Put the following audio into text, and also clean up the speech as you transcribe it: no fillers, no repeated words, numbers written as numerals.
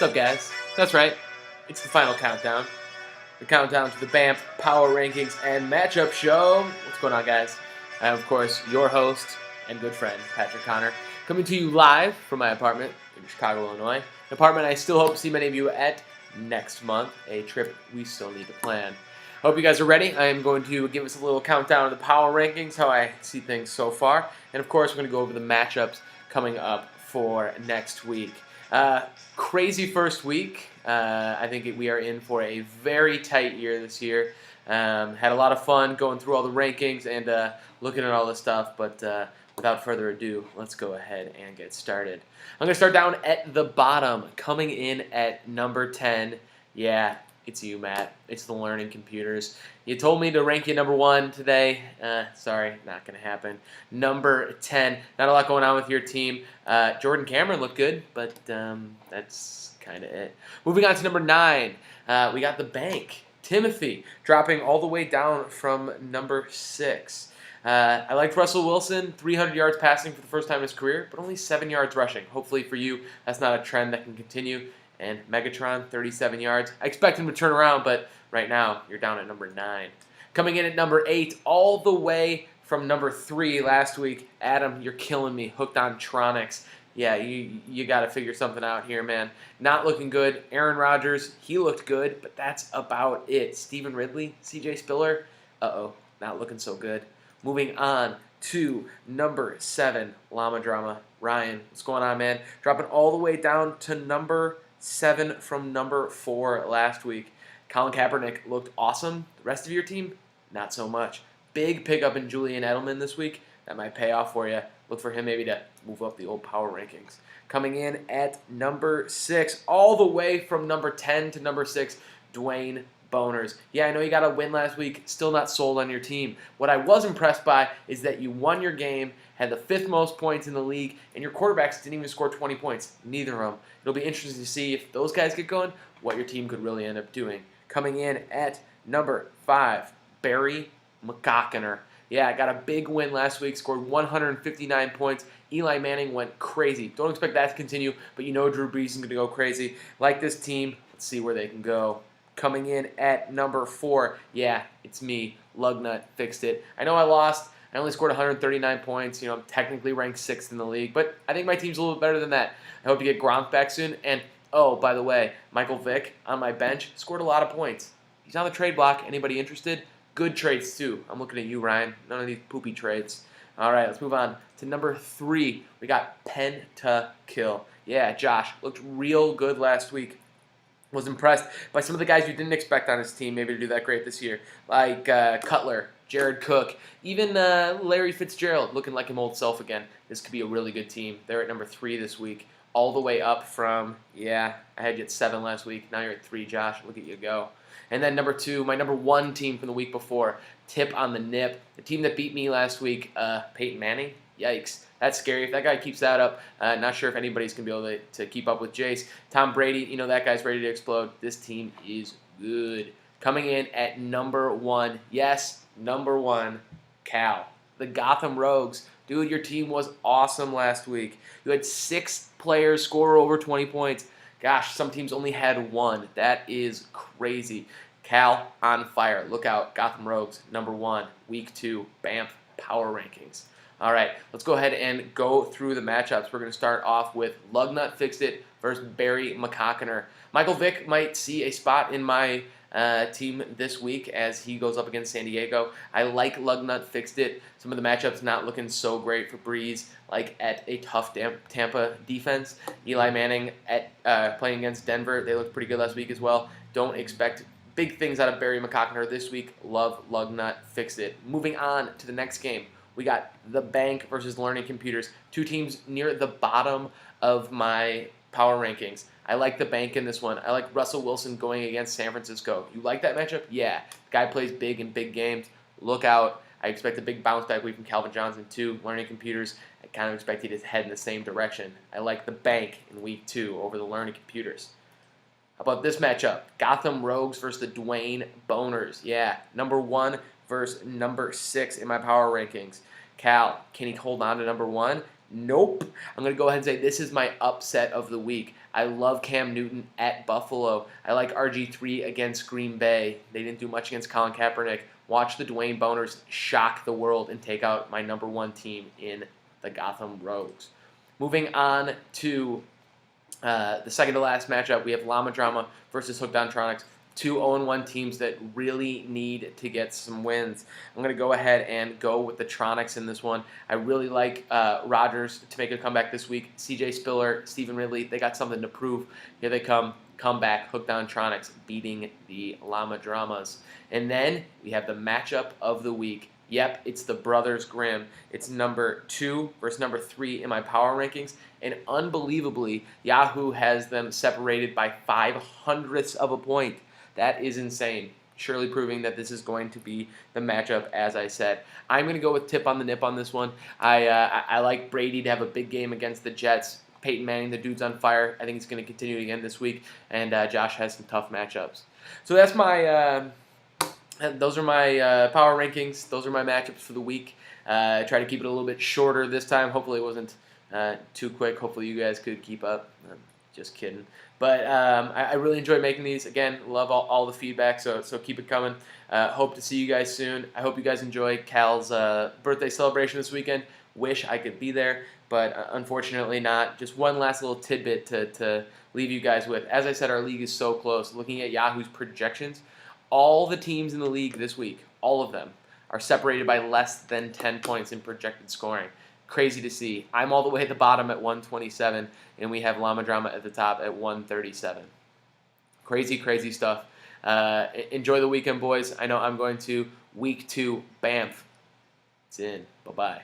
What's up, guys? That's right. It's the final countdown. The countdown to the BAMF Power Rankings and Matchup Show. What's going on, guys? I am, of course, your host and good friend, Patrick Connor, coming to you live from my apartment in Chicago, Illinois. An apartment I still hope to see many of you at next month, a trip we still need to plan. I hope you guys are ready. I am going to give us a little countdown of the Power Rankings, how I see things so far. And, of course, we're going to go over the matchups coming up for next week. Crazy first week. I think we are in for a very tight year this year. Had a lot of fun going through all the rankings and looking at all this stuff, but without further ado, let's go ahead and get started. I'm going to start down at the bottom, coming in at number 10. Yeah, it's you, Matt. It's the Learning Computers. You told me to rank you number 1 today. Sorry, not going to happen. Number 10. Not a lot going on with your team. Jordan Cameron looked good, but that's kind of it. Moving on to number 9. We got the Bank. Timothy dropping all the way down from number 6. I liked Russell Wilson, 300 yards passing for the first time in his career, but only 7 yards rushing. Hopefully for you, that's not a trend that can continue. And Megatron, 37 yards. I expect him to turn around, but right now, you're down at number 9. Coming in at number 8, all the way from number 3 last week. Adam, you're killing me. Hooked on Tronics. Yeah, you got to figure something out here, man. Not looking good. Aaron Rodgers, he looked good, but that's about it. Stephen Ridley, CJ Spiller, not looking so good. Moving on to number 7, Llama Drama. Ryan, what's going on, man? Dropping all the way down to number 7 from number 4 last week. Colin Kaepernick looked awesome. The rest of your team, not so much. Big pickup in Julian Edelman this week. That might pay off for you. Look for him maybe to move up the old power rankings. Coming in at number 6, all the way from number 10 to number 6, Dwayne Boners. Yeah, I know you got a win last week. Still not sold on your team. What I was impressed by is that you won your game, had the 5th most points in the league, and your quarterbacks didn't even score 20 points. Neither of them. It'll be interesting to see if those guys get going, what your team could really end up doing. Coming in at number 5, Barry McCockiner. Yeah, I got a big win last week, scored 159 points. Eli Manning went crazy. Don't expect that to continue, but you know Drew Brees is going to go crazy. Like this team, let's see where they can go. Coming in at number 4, yeah, it's me, Lugnut, fixed it. I know I lost. I only scored 139 points. You know, I'm technically ranked 6th in the league, but I think my team's a little bit better than that. I hope to get Gronk back soon. And, oh, by the way, Michael Vick on my bench scored a lot of points. He's on the trade block. Anybody interested? Good trades, too. I'm looking at you, Ryan. None of these poopy trades. All right, let's move on to number 3. We got Pentakill. Yeah, Josh looked real good last week. Was impressed by some of the guys you didn't expect on his team maybe to do that great this year, like Cutler, Jared Cook, even Larry Fitzgerald looking like his old self again. This could be a really good team. They're at number 3 this week, all the way up from, yeah, I had you at 7 last week. Now you're at 3, Josh. Look at you go. And then number 2, my number 1 team from the week before, Tip on the Nip. The team that beat me last week, Peyton Manning. Yikes. That's scary. If that guy keeps that up, not sure if anybody's going to be able to keep up with Jace. Tom Brady, you know that guy's ready to explode. This team is good. Coming in at number 1, yes, number 1, Cal. The Gotham Rogues. Dude, your team was awesome last week. You had 6 players score over 20 points. Gosh, some teams only had 1. That is crazy. Cal on fire. Look out. Gotham Rogues, number 1, week 2, BAMF Power Rankings. All right, let's go ahead and go through the matchups. We're going to start off with Lugnut Fixed It versus Barry McCockiner. Michael Vick might see a spot in my team this week as he goes up against San Diego. I like Lugnut Fixed It. Some of the matchups not looking so great for Breeze, like at a tough Tampa defense. Eli Manning at playing against Denver. They looked pretty good last week as well. Don't expect big things out of Barry McCockiner this week. Love Lugnut Fixed It. Moving on to the next game. We got the Bank versus Learning Computers. 2 teams near the bottom of my power rankings. I like the Bank in this one. I like Russell Wilson going against San Francisco. You like that matchup? Yeah. The guy plays big in big games. Look out. I expect a big bounce back week from Calvin Johnson too. Learning Computers, I kind of expect you to head in the same direction. I like the Bank in week 2 over the Learning Computers. How about this matchup? Gotham Rogues versus the Dwayne Boners. Yeah, number 1 versus number 6 in my power rankings. Cal, can he hold on to number 1? Nope. I'm going to go ahead and say this is my upset of the week. I love Cam Newton at Buffalo. I like RG3 against Green Bay. They didn't do much against Colin Kaepernick. Watch the Dwayne Boners shock the world and take out my number one team in the Gotham Rogues. Moving on to the second to last matchup, we have Llama Drama versus Hooked on Tronics. Two 0-1 teams that really need to get some wins. I'm going to go ahead and go with the Tronics in this one. I really like Rodgers to make a comeback this week. CJ Spiller, Stephen Ridley, they got something to prove. Here they come. Comeback, Hooked on Tronics, beating the Llama Dramas. And then we have the matchup of the week. Yep, it's the Brothers Grimm. It's number 2 versus number 3 in my power rankings. And unbelievably, Yahoo has them separated by 0.05 of a point. That is insane. Surely proving that this is going to be the matchup, as I said. I'm going to go with tip on the nip on this one. I like Brady to have a big game against the Jets. Peyton Manning, the dude's on fire. I think he's going to continue again this week. And Josh has some tough matchups. So that's my... those are my power rankings. Those are my matchups for the week. Try to keep it a little bit shorter this time. Hopefully it wasn't too quick. Hopefully you guys could keep up. Just kidding. But I really enjoy making these. Again, love all the feedback, so keep it coming. Hope to see you guys soon. I hope you guys enjoy Cal's birthday celebration this weekend. Wish I could be there, but unfortunately not. Just one last little tidbit to leave you guys with. As I said, our league is so close. Looking at Yahoo's projections, all the teams in the league this week, all of them, are separated by less than 10 points in projected scoring. Crazy to see. I'm all the way at the bottom at 127, and we have Llama Drama at the top at 137. Crazy, crazy stuff. Enjoy the weekend, boys. I know I'm going to week 2 BAMF. It's in. Bye-bye.